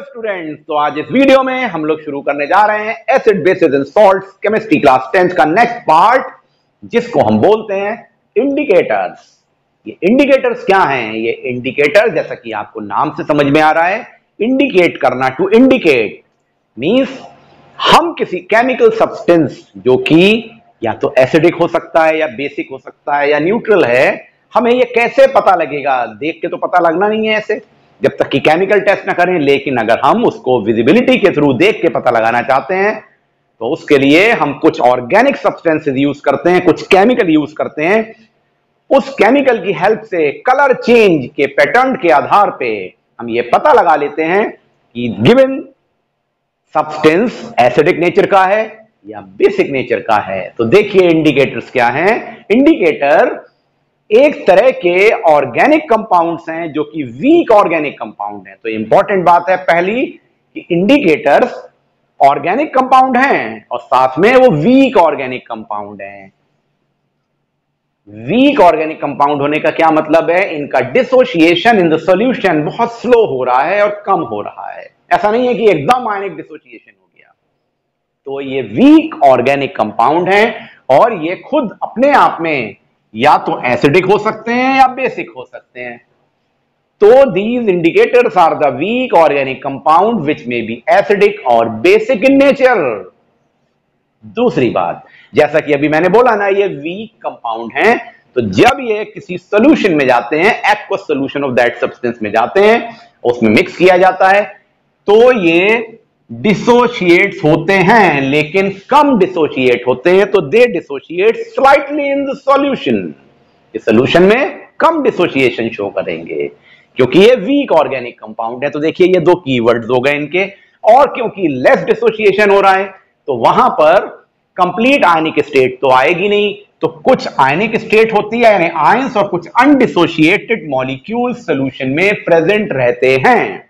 Students, तो आज इस वीडियो में हम लोग शुरू करने जा रहे हैं acid basis and salts chemistry class 10 का नेक्स्ट पार्ट, जिसको हम बोलते हैं इंडिकेटर्स। ये इंडिकेटर्स क्या हैं? ये इंडिकेटर, जैसा कि आपको नाम से समझ में आ रहा है, इंडिकेट करना, टू इंडिकेट मींस हम किसी केमिकल सब्सटेंस जो कि या तो एसिडिक हो सकता है या बेसिक हो सकता है या न्यूट्रल है, हमें ये कैसे पता लगेगा? देख के तो पता लगना नहीं है ऐसे, जब तक कि केमिकल टेस्ट ना करें। लेकिन अगर हम उसको विजिबिलिटी के थ्रू देख के पता लगाना चाहते हैं तो उसके लिए हम कुछ ऑर्गेनिक सब्सटेंसेस यूज करते हैं, कुछ केमिकल यूज करते हैं। उस केमिकल की हेल्प से कलर चेंज के पैटर्न के आधार पे हम ये पता लगा लेते हैं कि गिवन सब्सटेंस एसिडिक नेचर का है या बेसिक नेचर का है। तो देखिए इंडिकेटर्स क्या हैं। इंडिकेटर एक तरह के ऑर्गेनिक कंपाउंड्स हैं जो कि वीक ऑर्गेनिक कंपाउंड हैं। तो इंपॉर्टेंट बात है पहली कि इंडिकेटर्स ऑर्गेनिक कंपाउंड हैं और साथ में वो वीक ऑर्गेनिक कंपाउंड हैं। वीक ऑर्गेनिक कंपाउंड होने का क्या मतलब है? इनका डिसोसिएशन इन द सॉल्यूशन बहुत स्लो हो रहा है और कम हो रहा है। ऐसा नहीं है कि एकदम आयनिक डिसोसिएशन हो गया। तो ये वीक ऑर्गेनिक कंपाउंड हैं और ये खुद अपने आप में या तो एसिडिक हो सकते हैं या बेसिक हो सकते हैं। तो these indicators are the weak organic compound which may be acidic और बेसिक इन नेचर। दूसरी बात, जैसा कि अभी मैंने बोला ना, ये वीक कंपाउंड हैं, तो जब ये किसी सॉल्यूशन में जाते हैं, aqueous solution of that substance में जाते हैं, उसमें मिक्स किया जाता है, तो ये डिसोशिएट्स होते हैं, लेकिन कम डिसोशिएट होते हैं। तो they dissociate slightly in the solution. इस सॉल्यूशन में कम डिसोशिएशन शो करेंगे क्योंकि ये वीक ऑर्गेनिक कंपाउंड है। तो देखिए ये दो कीवर्ड्स हो गए इनके। और क्योंकि लेस डिसोशिएशन हो रहा है तो वहां पर कंप्लीट आयनिक स्टेट तो आएगी नहीं, तो कुछ आयनिक स्टेट होती है, यानी आयंस, और कुछ अनडिसोशिएटेड मॉलिक्यूल सॉल्यूशन में प्रेजेंट रहते हैं,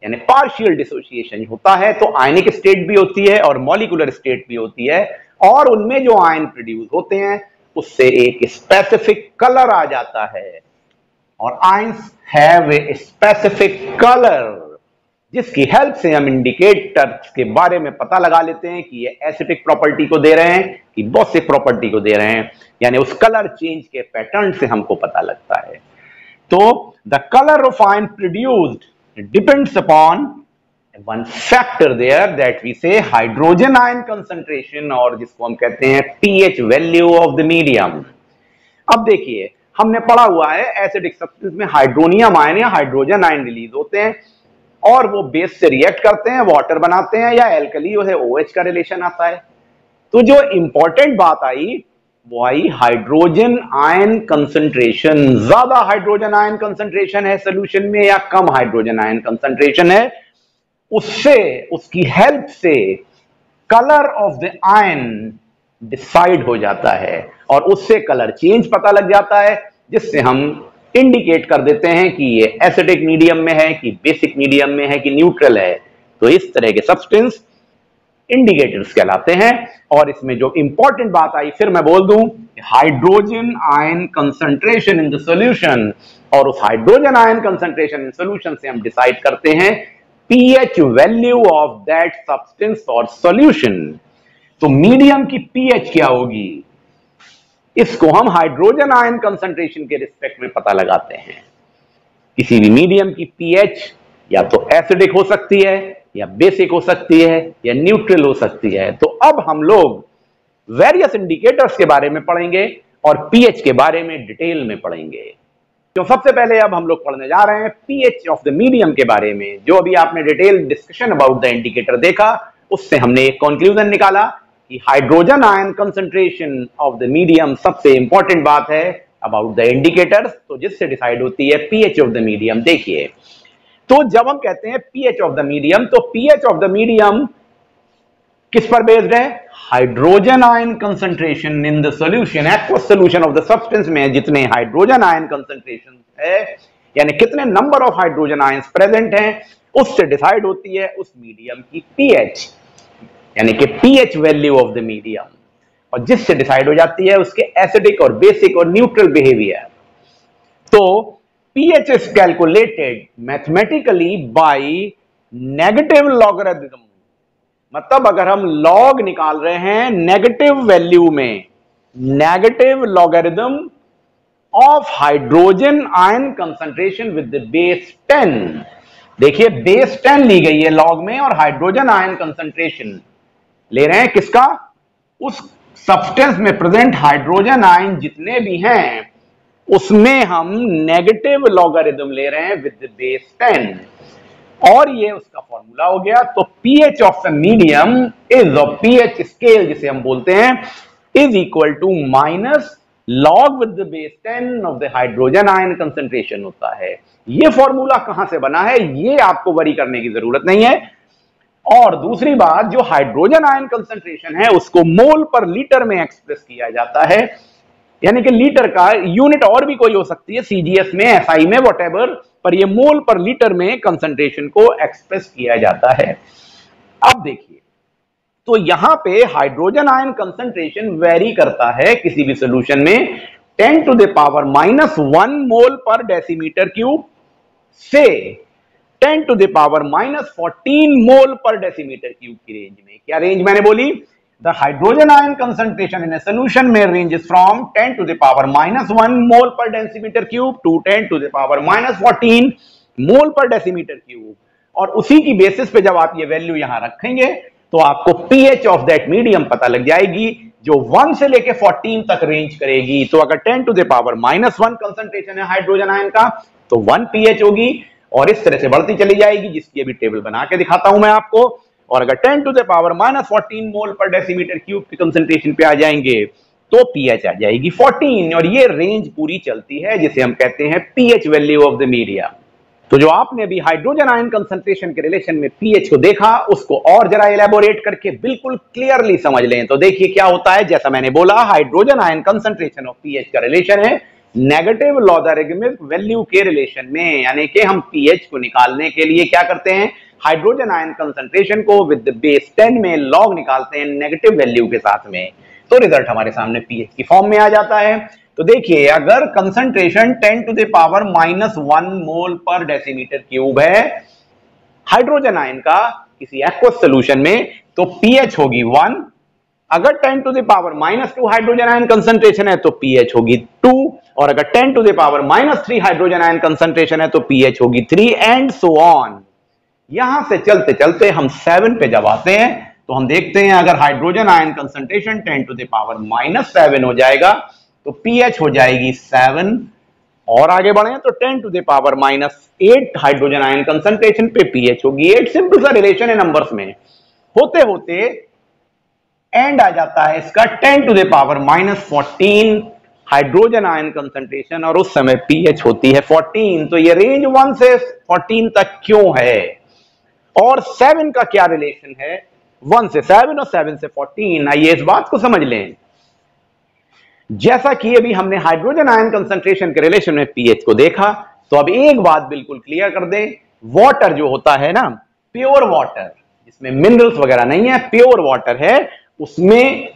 यानी पार्शियल डिसोसिएशन होता है। तो आयनिक स्टेट भी होती है और मॉलिक्यूलर स्टेट भी होती है, और उनमें जो आयन प्रोड्यूस होते हैं उससे एक स्पेसिफिक कलर आ जाता है, और ions have a specific colour, जिसकी हेल्प से हम इंडिकेटर्स के बारे में पता लगा लेते हैं कि ये एसिडिक प्रॉपर्टी को दे रहे हैं कि बेसिक प्रॉपर्टी को दे रहे हैं, यानी उस कलर चेंज के पैटर्न से हमको पता लगता है। तो the colour of ion produced depends upon one factor there that we say hydrogen ion concentration, और जिसको हम कहते हैं pH value of the medium। अब देखिए हमने पढ़ा हुआ है एसिडिक सब्सटेंस में हाइड्रोनियम आयन या हाइड्रोजन आयन रिलीज होते हैं और वो बेस से रिएक्ट करते हैं, वाटर बनाते हैं, या एल्कली से OH का रिलेशन आता है। तो जो इंपॉर्टेंट बात आई वो आई हाइड्रोजन आयन कंसंट्रेशन। ज्यादा हाइड्रोजन आयन कंसंट्रेशन है सॉल्यूशन में या कम हाइड्रोजन आयन कंसंट्रेशन है, उससे, उसकी हेल्प से colour of the ion decide हो जाता है और उससे कलर चेंज पता लग जाता है, जिससे हम इंडिकेट कर देते हैं कि ये एसिडिक मीडियम में है कि बेसिक मीडियम में है कि न्यूट्रल है। तो इस तरह के सब्सटेंस इंडिकेटर्स कहलाते हैं। और इसमें जो इंपॉर्टेंट बात आई, फिर मैं बोल दूं, hydrogen ion concentration in the solution, और उस hydrogen ion concentration in solution से हम डिसाइड करते हैं pH value of that substance और सॉल्यूशन। तो मीडियम की पीएच क्या होगी, इसको हम हाइड्रोजन आयन कंसंट्रेशन के रिस्पेक्ट में पता लगाते हैं। किसी भी मीडियम की पीएच या तो एसिडिक हो सकती है या बेसिक हो सकती है या न्यूट्रल हो सकती है। तो अब हम लोग वेरियस इंडिकेटर्स के बारे में पढ़ेंगे और पीएच के बारे में डिटेल में पढ़ेंगे। तो सबसे पहले अब हम लोग पढ़ने जा रहे हैं पीएच ऑफ द मीडियम के बारे में। जो अभी आपने detail discussion about the indicator देखा, उससे हमने एक कंक्लूजन निकाला कि hydrogen ion concentration of the medium सबसे इंपॉर्टेंट बात है अबाउट द इंडिकेटर्स, तो जिससे डिसाइड होती है पीएच ऑफ द मीडियम। देखिए, तो जब हम कहते हैं पीएच ऑफ द मीडियम, तो पीएच ऑफ द मीडियम किस पर बेस्ड है? Hydrogen ion concentration in the solution, aqueous solution of the substance में जितने हाइड्रोजन आयन कंसंट्रेशन है, यानी कितने number of hydrogen ions present हैं, उससे डिसाइड होती है उस मीडियम की पीएच, यानी कि pH value of the medium, और जिससे डिसाइड हो जाती है उसके एसिडिक और बेसिक और न्यूट्रल बिहेवियर। तो pH is calculated mathematically by negative logarithm, मतलब अगर हम लॉग निकाल रहे हैं नेगेटिव वैल्यू में, negative logarithm of hydrogen ion concentration with the base 10। देखिए बेस 10 ली गई है लॉग में और हाइड्रोजन आयन कंसंट्रेशन ले रहे हैं किसका, उस सब्सटेंस में प्रेजेंट हाइड्रोजन आयन जितने भी हैं उसमें हम नेगेटिव लॉगरिथम ले रहे हैं विद द बेस 10, और ये उसका फॉर्मूला हो गया। तो pH of the medium is of pH scale जिसे हम बोलते हैं is equal to minus log with the base 10 of the hydrogen ion concentration होता है। ये फॉर्मूला कहां से बना है ये आपको वरी करने की जरूरत नहीं है। और दूसरी बात, जो हाइड्रोजन आयन कंसंट्रेशन है उसको मोल पर लीटर में एक्सप्रेस किया जाता है, यानी कि लीटर का यूनिट और भी कोई हो सकती है, सीजीएस में, एसआई में, व्हाटएवर, पर ये मोल पर लीटर में कंसंट्रेशन को एक्सप्रेस किया जाता है। अब देखिए, तो यहां पे हाइड्रोजन आयन कंसंट्रेशन वेरी करता है किसी भी सॉल्यूशन में 10 to the power -1 mole per decimetre cube से 10 to the power -14 mole per decimetre cube की रेंज में। क्या रेंज मैंने बोली? The hydrogen ion concentration in a solution में ranges from 10 to the power -1 mole per decimetre cube to 10 to the power -14 mole per decimetre cube. और उसी की basis पे जब आप ये वैल्यू यहां रखेंगे तो आपको पीएच ऑफ दैट मीडियम पता लग जाएगी, जो 1 से लेके 14 तक रेंज करेगी। तो अगर 10 टू द पावर -1 कंसंट्रेशन है हाइड्रोजन आयन का तो 1 पीएच होगी, और इस तरह से बढ़ती चली जाएगी, जिसकी अभी टेबल बना के दिखाता हूं मैं आपको। और अगर 10 to the power -14 mole per decimetre cube की कंसंट्रेशन पे आ जाएंगे तो पीएच आ जाएगी 14, और ये रेंज पूरी चलती है जिसे हम कहते हैं pH value of the medium. तो जो आपने अभी हाइड्रोजन आयन कंसंट्रेशन के रिलेशन में पीएच को देखा, उसको और जरा इलेबोरेट करके बिल्कुल क्लियरली समझ लें। तो देखिए क्या होता है, जैसा मैंने बोला, हाइड्रोजन आयन कंसंट्रेशन और पीएच का रिलेशन है नेगेटिव लॉगरिथमिक वैल्यू के रिलेशन में, यानी कि हम पीएच को निकालने के लिए क्या करते हैं, हाइड्रोजन आयन कंसंट्रेशन को विद द बेस 10 में लॉग निकालते हैं नेगेटिव वैल्यू के साथ में, तो रिजल्ट हमारे सामने पीएच की फॉर्म में आ जाता है। तो देखिए, अगर concentration 10 to the power -1 mole per decimetre cube है हाइड्रोजन आयन का किसी एक्वस सॉल्यूशन में, तो पीएच होगी 1। अगर 10 to the power -2 hydrogen ion concentration है तो पीएच होगी 2, और अगर 10 to the power -3 hydrogen ion concentration है तो पीएच होगी 3, एंड सो ऑन। यहां से चलते चलते हम 7 पे जब आते हैं तो हम देखते हैं अगर hydrogen ion concentration 10 to the power -7 हो जाएगा तो पीएच हो जाएगी 7, और आगे बढ़े तो 10 to the power -8 hydrogen ion concentration पे पीएच होगी 8। सिंपल सा रिलेशन है नंबर्स में। होते होते एंड आ जाता है इसका 10 to the power -14 hydrogen ion concentration, और उस समय पीएच होती है 14। तो ये रेंज 1 से 14 तक क्यों है, और 7 का क्या रिलेशन है 1 से 7 और 7 से 14? आइए इस बात को समझ लें। जैसा कि अभी हमने हाइड्रोजन आयन कंसंट्रेशन के रिलेशन में पीएच को देखा, तो अब एक बात बिल्कुल क्लियर कर दें, वाटर जो होता है ना, प्योर वाटर जिसमें मिनरल्स वगैरह नहीं है, प्योर वाटर है, उसमें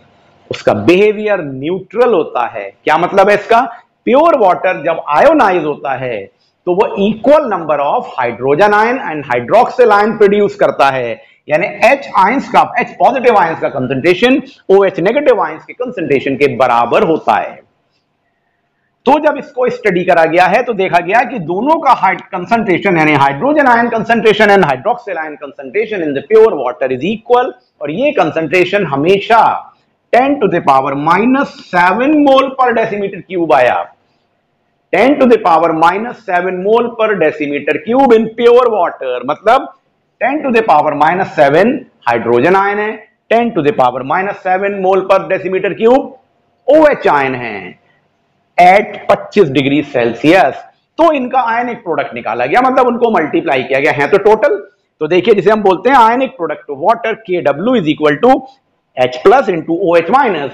उसका बिहेवियर न्यूट्रल होता है। क्या मतलब है इसका? प्योर वाटर जब आयोनाइज होता है तो वो equal number of hydrogen ion and hydroxyl ion produce करता है, यानी H आयंस का, H पॉजिटिव आयंस का कंसंट्रेशन OH नेगेटिव आयंस के कंसंट्रेशन के बराबर होता है। तो जब इसको स्टडी करा गया है तो देखा गया कि दोनों का कंसंट्रेशन यानी hydrogen ion concentration and hydroxyl ion concentration in the pure water is equal, और ये कंसंट्रेशन हमेशा 10 to the power -7 mole per decimetre cube आया। 10 to the power -7 mole per decimetre cube in pure water, मतलब 10 to the power -7 hydrogen ion है, 10 to the power -7 mole per decimetre cube OH ion है at 25 degree Celsius. तो इनका ionic product निकाला गया, मतलब उनको मल्टीप्लाई किया गया है तो टोटल। तो देखिए, जिसे हम बोलते हैं ionic product of water KW is equal to H+ into OH-,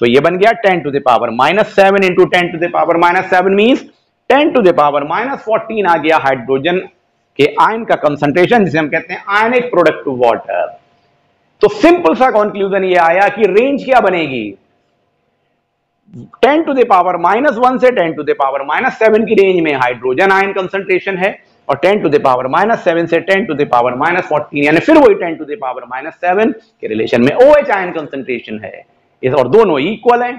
तो ये बन गया 10 to the power -7 into 10 to the power -7 means 10 to the power -14 आ गया हाइड्रोजन के आयन का कंसंट्रेशन, जिसे हम कहते हैं आयनिक प्रोडक्ट ऑफ वाटर। तो सिंपल सा कंक्लूजन ये आया कि रेंज क्या बनेगी, 10 टू द पावर -1 से 10 टू द पावर -7 की रेंज में हाइड्रोजन आयन कंसंट्रेशन है, और 10 टू द पावर -7 से 10 टू द पावर -14 यानी फिर वही 10 टू द पावर -7 के रिलेशन में OH आयन कंसंट्रेशन है और दोनों इक्वल हैं,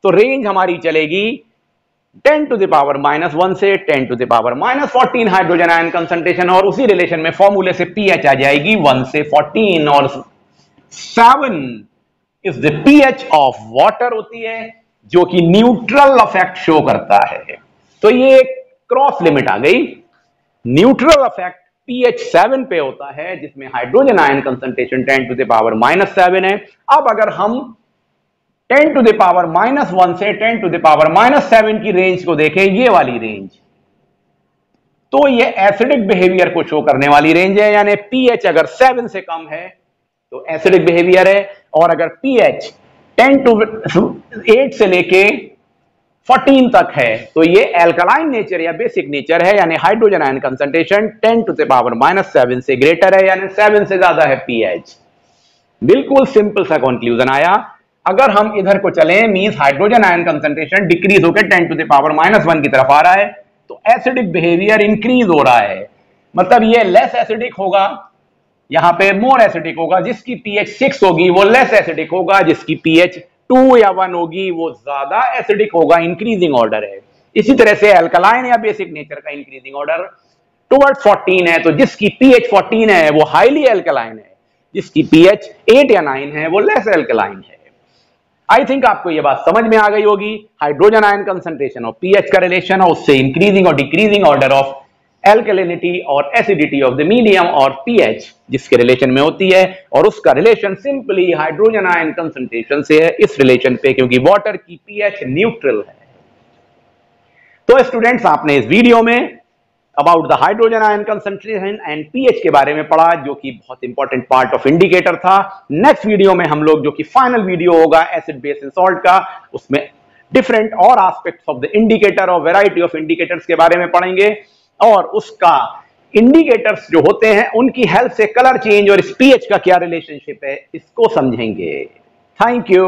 तो रेंज हमारी चलेगी 10 टू द पावर -1 से 10 to the power -14 hydrogen ion concentration, और उसी रिलेशन में फॉर्मूले से pH आ जाएगी 1 से 14, और 7 is the pH of water होती है जो कि न्यूट्रल इफेक्ट शो करता है। तो ये क्रॉस लिमिट आ गई। न्यूट्रल इफेक्ट pH 7 पे होता है जिसमें hydrogen ion concentration 10 to the power -7 है। अब अगर हम 10 टू द पावर -1 से 10 टू द पावर -7 की रेंज को देखें, ये वाली रेंज, तो ये एसिडिक बिहेवियर को शो करने वाली रेंज है, यानी pH अगर 7 से कम है तो एसिडिक बिहेवियर है, और अगर pH 10 टू 8 से लेके 14 तक है तो ये एल्कलाइन नेचर या बेसिक नेचर है, यानी hydrogen ion concentration 10 to the power -7 से ग्रेटर है, यानी 7 से ज्यादा है pH। बिल्कुल सिंपल सा कंक्लूजन आया। अगर हम इधर को चलें, means hydrogen ion concentration decrease होकर 10 टू द पावर -1 की तरफ आ रहा है, तो एसिडिक बिहेवियर इंक्रीज हो रहा है, मतलब ये लेस एसिडिक होगा, यहां पे मोर एसिडिक होगा। जिसकी pH 6 होगी वो लेस एसिडिक होगा, जिसकी pH 2 या 1 होगी वो ज्यादा एसिडिक होगा। इंक्रीजिंग ऑर्डर है। इसी तरह से अल्कलाइन या बेसिक नेचर का इंक्रीजिंग ऑर्डर टुवर्ड 14 है, तो जिसकी pH 14 है वो हाईली अल्कलाइन है, जिसकी pH 8 या 9 है वो लेस अल्कलाइन है। आई थिंक आपको यह बात समझ में आ गई होगी। हाइड्रोजन आयन कंसंट्रेशन और pH का रिलेशन है, उससे इंक्रीजिंग और डिक्रीजिंग ऑर्डर ऑफ एल्कलिनिटी और एसिडिटी ऑफ द मीडियम और pH जिसके रिलेशन में होती है, और उसका relation simply hydrogen ion concentration से है इस रिलेशन पे, क्योंकि वाटर की pH न्यूट्रल है। तो स्टूडेंट्स, आपने इस वीडियो में about the hydrogen ion concentration and pH के बारे में पढ़ा, जो कि बहुत इंपॉर्टेंट पार्ट ऑफ इंडिकेटर था। नेक्स्ट वीडियो में हम लोग, जो कि फाइनल वीडियो होगा एसिड बेस एंड सॉल्ट का, उसमें डिफरेंट और एस्पेक्ट्स ऑफ द इंडिकेटर और वैरायटी ऑफ इंडिकेटर्स के बारे में पढ़ेंगे, और उसका इंडिकेटर्स जो होते हैं उनकी हेल्प से कलर चेंज और इस pH का क्या रिलेशनशिप है इसको समझेंगे। Thank you.